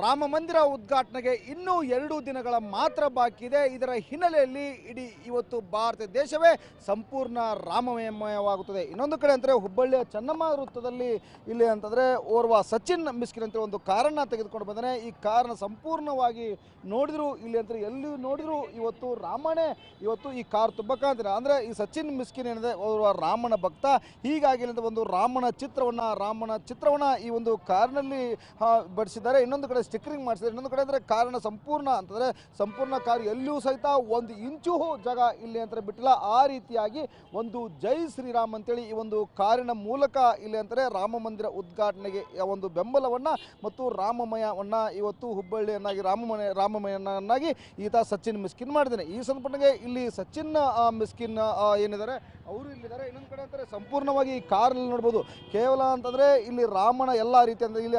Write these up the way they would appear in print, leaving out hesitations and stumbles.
ರಾಮ ಮಂದಿರ ಉದ್ಘಾಟನೆಗೆ ಇನ್ನೂ 2 ದಿನಗಳ ಮಾತ್ರ ಬಾಕಿ ಇದೆ. ಇದರ ಹಿನ್ನೆಲೆಯಲ್ಲಿ ಇಡೀ ಇವತ್ತು ಭಾರತ ದೇಶವೇ ಸಂಪೂರ್ಣ ರಾಮಮಯವಾಗುತ್ತದೆ. ಇನ್ನೊಂದು ಕಡೆ ಅಂದರೆ ಹುಬ್ಬಳ್ಳಿಯ ಚೆನ್ನಮ್ಮ ವೃತ್ತದಲ್ಲಿ ಇಲ್ಲಿ ಅಂತಂದರೆ ಓರ್ವ ಸಚಿನ್ ಮಿಸ್ಕಿನ್ ಅಂತ ಒಂದು ಕಾರನ್ನು ತೆಗೆದುಕೊಂಡು ಬಂದರೆ ಈ ಕಾರನ್ನು ಸಂಪೂರ್ಣವಾಗಿ ನೋಡಿದ್ರು ಇಲ್ಲಿ ಅಂತ ಎಲ್ಲಿ ನೋಡಿದ್ರು ಇವತ್ತು ರಾಮನೇ ಇವತ್ತು ಈ ಕಾರ್ ತುಂಬ ಕಾಣ್ತೀರ. ಅಂದರೆ ಈ ಸಚಿನ್ ಮಿಸ್ಕಿನ್ ಏನಿದೆ ಓರ್ವ ರಾಮನ ಭಕ್ತ. ಹೀಗಾಗಿ ಒಂದು ರಾಮನ ಚಿತ್ರವನ್ನು ಈ ಒಂದು ಕಾರ್ನಲ್ಲಿ ಬಡಿಸಿದ್ದಾರೆ. ಇನ್ನೊಂದು ಕಡೆ ಸ್ಟಿಕ್ಕರಿಂಗ್ ಮಾಡಿಸಿದ್ದಾರೆ. ಇನ್ನೊಂದು ಕಡೆ ಅಂದರೆ ಕಾರಣ ಸಂಪೂರ್ಣ ಕಾರ್ ಎಲ್ಲೂ ಸಹಿತ 1 ಇಂಚು ಜಾಗ ಇಲ್ಲಿ ಅಂತ ಬಿಟ್ಟಿಲ್ಲ. ಆ ರೀತಿಯಾಗಿ ಒಂದು ಜೈ ಶ್ರೀರಾಮ್ ಅಂತೇಳಿ ಈ ಒಂದು ಕಾರಿನ ಮೂಲಕ ಇಲ್ಲಿ ಅಂತಾರೆ ರಾಮ ಮಂದಿರ ಉದ್ಘಾಟನೆಗೆ ಒಂದು ಬೆಂಬಲವನ್ನು ಮತ್ತು ರಾಮಮಯವನ್ನು ಇವತ್ತು ಹುಬ್ಬಳ್ಳಿಯನ್ನಾಗಿ ರಾಮಮಯನ್ನಾಗಿ ಈತ ಸಚಿನ್ ಮಿಸ್ಕಿನ್ ಮಾಡಿದ್ದಾನೆ. ಈ ಸಂದರ್ಭದಲ್ಲಿ ಇಲ್ಲಿ ಸಚಿನ್ ಮಿಸ್ಕಿನ್ ಏನಿದ್ದಾರೆ ಅವರು ಇಲ್ಲಿದ್ದಾರೆ. ಇನ್ನೊಂದು ಕಡೆ ಅಂತಾರೆ ಸಂಪೂರ್ಣವಾಗಿ ಈ ಕಾರಲ್ಲಿ ನೋಡ್ಬೋದು ಕೇವಲ ಅಂತಂದರೆ ಇಲ್ಲಿ ರಾಮನ ಎಲ್ಲ ರೀತಿ ಅಂದರೆ ಇಲ್ಲಿ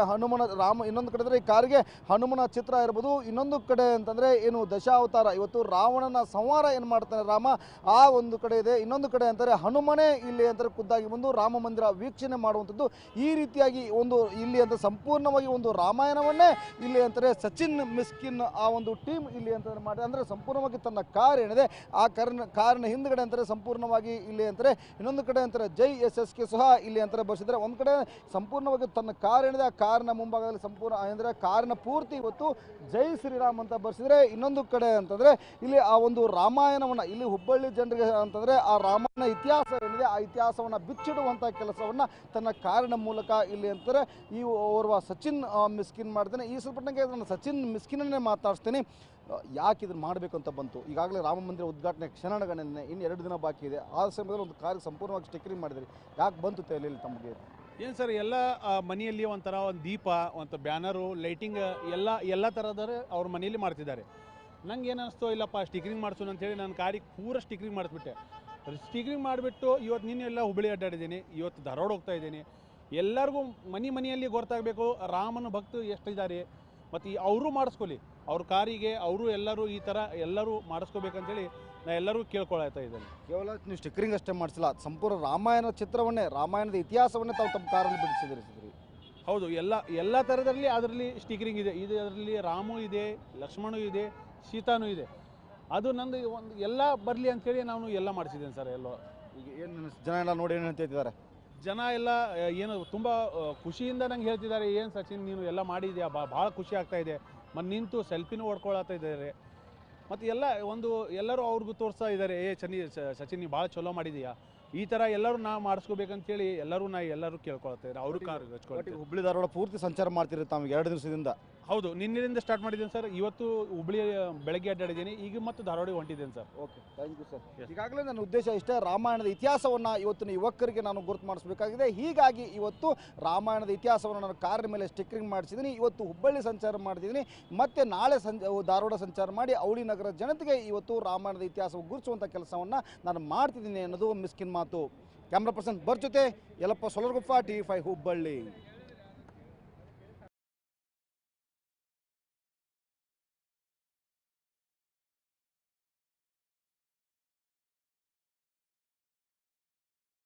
ಇನ್ನೊಂದು ಕಡೆ ಅಂದರೆ ಈ ಕಾರಿಗೆ ಹನುಮನ ಚಿತ್ರ ಇರ್ಬೋದು. ಇನ್ನೊಂದು ಕಡೆ ಅಂತಂದರೆ ಏನು ದಶಾವತಾರ ಇವತ್ತು ರಾವಣನ ಸಂಹಾರ ಏನು ಮಾಡ್ತಾನೆ ರಾಮ ಆ ಒಂದು ಕಡೆ ಇದೆ. ಇನ್ನೊಂದು ಕಡೆ ಅಂತಾರೆ ಹನುಮನೇ ಇಲ್ಲಿ ಅಂತಾರೆ ಖುದ್ದಾಗಿ ಬಂದು ರಾಮ ಮಂದಿರ ವೀಕ್ಷಣೆ ಮಾಡುವಂಥದ್ದು. ಈ ರೀತಿಯಾಗಿ ಇಲ್ಲಿ ಅಂತ ಸಂಪೂರ್ಣವಾಗಿ ಒಂದು ರಾಮಾಯಣವನ್ನೇ ಇಲ್ಲಿ ಅಂತಾರೆ ಸಚಿನ್ ಮಿಸ್ಕಿನ್ ಆ ಒಂದು ಟೀಮ್ ಇಲ್ಲಿ ಅಂತಂದ್ರೆ ಮಾಡಿ ಅಂದರೆ ಸಂಪೂರ್ಣವಾಗಿ ತನ್ನ ಕಾರ್ ಏನಿದೆ ಆ ಕಾರಿನ ಹಿಂದ್ಗಡೆ ಅಂತಾರೆ ಸಂಪೂರ್ಣವಾಗಿ ಇಲ್ಲಿ ಅಂತಾರೆ. ಇನ್ನೊಂದು ಕಡೆ ಅಂತಾರೆ ಜೈ SSK ಸಹ ಇಲ್ಲಿ ಅಂತಾರೆ ಬರ್ಸಿದ್ದಾರೆ. ಒಂದು ಕಡೆ ಸಂಪೂರ್ಣವಾಗಿ ತನ್ನ ಕಾರ್ ಏನಿದೆ ಆ ಕಾರಿನ ಮುಂಭಾಗದಲ್ಲಿ ಸಂಪೂರ್ಣ ಅಂದರೆ ಕಾರಿನ ಪೂರ್ತಿ ಇವತ್ತು ಜೈ ಶ್ರೀರಾಮ್ ಅಂತ ಬರ್ಸಿದ್ರೆ. ಇನ್ನೊಂದು ಕಡೆ ಅಂತಂದರೆ ಇಲ್ಲಿ ಆ ಒಂದು ರಾಮಾಯಣವನ್ನು ಇಲ್ಲಿ ಹುಬ್ಬಳ್ಳಿ ಜನರಿಗೆ ಅಂತಂದರೆ ಆ ರಾಮಾಯಣ ಇತಿಹಾಸ ಏನಿದೆ ಆ ಇತಿಹಾಸವನ್ನು ಬಿಚ್ಚಿಡುವಂಥ ಕೆಲಸವನ್ನು ತನ್ನ ಕಾರಿನ ಮೂಲಕ ಇಲ್ಲಿ ಅಂತಾರೆ ಈ ಓರ್ವ ಸಚಿನ್ ಮಿಸ್ಕಿನ್ ಮಾಡ್ತಾನೆ. ಈ ಸ್ವಲ್ಪ ನಾನು ಸಚಿನ್ ಮಿಸ್ಕಿನನ್ನೇ ಮಾತಾಡ್ತೀನಿ. ಯಾಕೆ ಇದನ್ನು ಮಾಡಬೇಕು ಅಂತ ಬಂತು? ಈಗಾಗಲೇ ರಾಮ ಮಂದಿರ ಉದ್ಘಾಟನೆ ಕ್ಷಣಗಣನೆ ಇನ್ನು 2 ದಿನ ಬಾಕಿ ಇದೆ. ಆ ಸಮಯದಲ್ಲಿ ಒಂದು ಕಾರಿಗೆ ಸಂಪೂರ್ಣವಾಗಿ ಸ್ಟಿಕ್ಕರಿಂಗ್ ಮಾಡಿದ್ರಿ. ಯಾಕೆ ಬಂತು ತಲೆಯಲ್ಲಿ ತಮಗೆ? ಏನು ಸರ್, ಎಲ್ಲ ಮನೆಯಲ್ಲಿ ಒಂಥರ ಒಂದು ದೀಪ, ಒಂದು ಬ್ಯಾನರು, ಲೈಟಿಂಗ್ ಎಲ್ಲ ಥರದವರು ಅವ್ರ ಮನೆಯಲ್ಲಿ ಮಾಡ್ತಿದ್ದಾರೆ. ನಂಗೆ ಏನು ಅನಿಸ್ತು, ಇಲ್ಲಪ್ಪ ಸ್ಟಿಕ್ಕರಿಂಗ್ ಮಾಡಿಸೋಣ ಅಂತೇಳಿ ನಾನು ಕಾರಿಗೆ ಪೂರ ಸ್ಟಿಕ್ಕರಿಂಗ್ ಮಾಡಿಸ್ಬಿಟ್ಟೆ. ಸ್ಟಿಕ್ಕರಿಂಗ್ ಮಾಡಿಬಿಟ್ಟು ಇವತ್ತು ನಿನ್ನೆಲ್ಲ ಹುಬ್ಬಳ್ಳಿ ಅಡ್ಡಾಡಿದ್ದೀನಿ, ಇವತ್ತು ಧಾರವಾಡ ಹೋಗ್ತಾ ಇದ್ದೀನಿ. ಎಲ್ಲರಿಗೂ ಮನೆಯಲ್ಲಿ ಗೊತ್ತಾಗಬೇಕು ರಾಮನ ಭಕ್ತರು ಎಷ್ಟಿದ್ದಾರೆ ಮತ್ತು ಅವರು ಮಾಡಿಸ್ಕೊಳ್ಳಿ ಅವ್ರ ಕಾರಿಗೆ ಎಲ್ಲರೂ ಈ ಥರ ಎಲ್ಲರೂ ಮಾಡಿಸ್ಕೋಬೇಕಂತೇಳಿ ನಾನು ಎಲ್ಲರೂ ಕೇಳ್ಕೊಳ್ತಾ ಇದ್ದೇನೆ. ಕೇವಲ ನೀವು ಸ್ಟಿಕ್ಕರಿಂಗ್ ಅಷ್ಟೇ ಮಾಡಿಸಿಲ್ಲ, ಸಂಪೂರ್ಣ ರಾಮಾಯಣ ಚಿತ್ರವನ್ನೇ ರಾಮಾಯಣದ ಇತಿಹಾಸವನ್ನೇ ತಾವು ತಮ್ಮ ಕಾರಲ್ಲಿ ಬಿಡಿಸಿದ್ರಿ. ಹೌದು, ಎಲ್ಲ ಥರದಲ್ಲಿ ಅದರಲ್ಲಿ ಸ್ಟಿಕ್ಕರಿಂಗ್ ಇದೆ. ಅದರಲ್ಲಿ ರಾಮು ಇದೆ, ಲಕ್ಷ್ಮಣು ಇದೆ, ಸೀತಾನೂ ಇದೆ. ಅದು ನಂದು ಒಂದು ಎಲ್ಲ ಬರಲಿ ಅಂಥೇಳಿ ನಾನು ಎಲ್ಲ ಮಾಡಿಸಿದ್ದೇನೆ ಸರ್. ಎಲ್ಲೋ ಈಗ ಏನು ಜನ ಎಲ್ಲ ನೋಡಿ ಏನು ಹೇಳ್ತಿದ್ದಾರೆ? ಜನ ಎಲ್ಲ ಏನು ತುಂಬ ಖುಷಿಯಿಂದ ನಂಗೆ ಹೇಳ್ತಿದ್ದಾರೆ, ಏನು ಸಚಿನ್ ನೀನು ಎಲ್ಲ ಮಾಡಿದ್ಯಾ, ಭಾಳ ಖುಷಿ ಆಗ್ತಾ ಇದೆ. ಮತ್ತು ನಿಂತು ಸೆಲ್ಫಿನೂ ಹೊಡ್ಕೊಳ್ತಾ ಇದ್ದಾರೆ. ಮತ್ತು ಎಲ್ಲರೂ ಅವ್ರಿಗೂ ತೋರಿಸ್ತಾ ಇದ್ದಾರೆ, ಸಚಿನ್ ನೀ ಭಾಳ ಚಲೋ ಮಾಡಿದೀಯಾ, ಈ ಥರ ಎಲ್ಲರೂ ನಾವು ಮಾಡಿಸ್ಕೋಬೇಕಂತೇಳಿ ಎಲ್ಲರೂ ಕೇಳ್ಕೊಳ್ತಾ ಇದ್ದಾರೆ. ಅವರು ಕಾರ್ ಹಚ್ಕೊಳ್ತಾರೆ. ಹುಬ್ಬಳ್ಳಿ ಧಾರವಾಡ ಪೂರ್ತಿ ಸಂಚಾರ ಮಾಡ್ತಿರಿ ತಾವು 2 ದಿವಸದಿಂದ? ಹೌದು, ನಿನ್ನೆಯಿಂದ ಸ್ಟಾರ್ಟ್ ಮಾಡಿದ್ದೇನೆ ಸರ್. ಇವತ್ತು ಹುಬ್ಬಳ್ಳಿ ಬೆಳಗ್ಗೆ ಅಡ್ಡಾಡಿದ್ದೀನಿ, ಈಗ ಮತ್ತು ಧಾರವಾಡಿಗೆ ಹೊಂಟಿದ್ದೇನೆ sir. Okay, thank you sir. ಈಗಾಗಲೇ ನನ್ನ ಉದ್ದೇಶ ಇಷ್ಟೇ, ರಾಮಾಯಣದ ಇತಿಹಾಸವನ್ನು ಇವತ್ತಿನ ಯುವಕರಿಗೆ ನಾನು ಗುರುತು ಮಾಡಿಸಬೇಕಾಗಿದೆ. ಹೀಗಾಗಿ ಇವತ್ತು ರಾಮಾಯಣದ ಇತಿಹಾಸವನ್ನು ನಾನು ಕಾರಿನ ಮೇಲೆ ಸ್ಟಿಕ್ಕರಿಂಗ್ ಮಾಡಿಸಿದ್ದೀನಿ. ಇವತ್ತು ಹುಬ್ಬಳ್ಳಿ ಸಂಚಾರ ಮಾಡಿದ್ದೀನಿ, ಮತ್ತು ನಾಳೆ ಧಾರವಾಡ ಸಂಚಾರ ಮಾಡಿ ಅವಳಿ ನಗರ ಜನತೆಗೆ ಇವತ್ತು ರಾಮಾಯಣದ ಇತಿಹಾಸವನ್ನು ಗುರುತಿಸುವಂಥ ಕೆಲಸವನ್ನು ನಾನು ಮಾಡ್ತಿದ್ದೀನಿ ಅನ್ನೋದು ಮಿಸ್ಕಿನ್ ಮಾತು. ಕ್ಯಾಮ್ರಾ ಪರ್ಸನ್ ಜೊತೆ ಯಲ್ಲಪ್ಪ ಸೊಲರ್ಗುಪ್ಪ, TV5 ಹುಬ್ಬಳ್ಳಿ.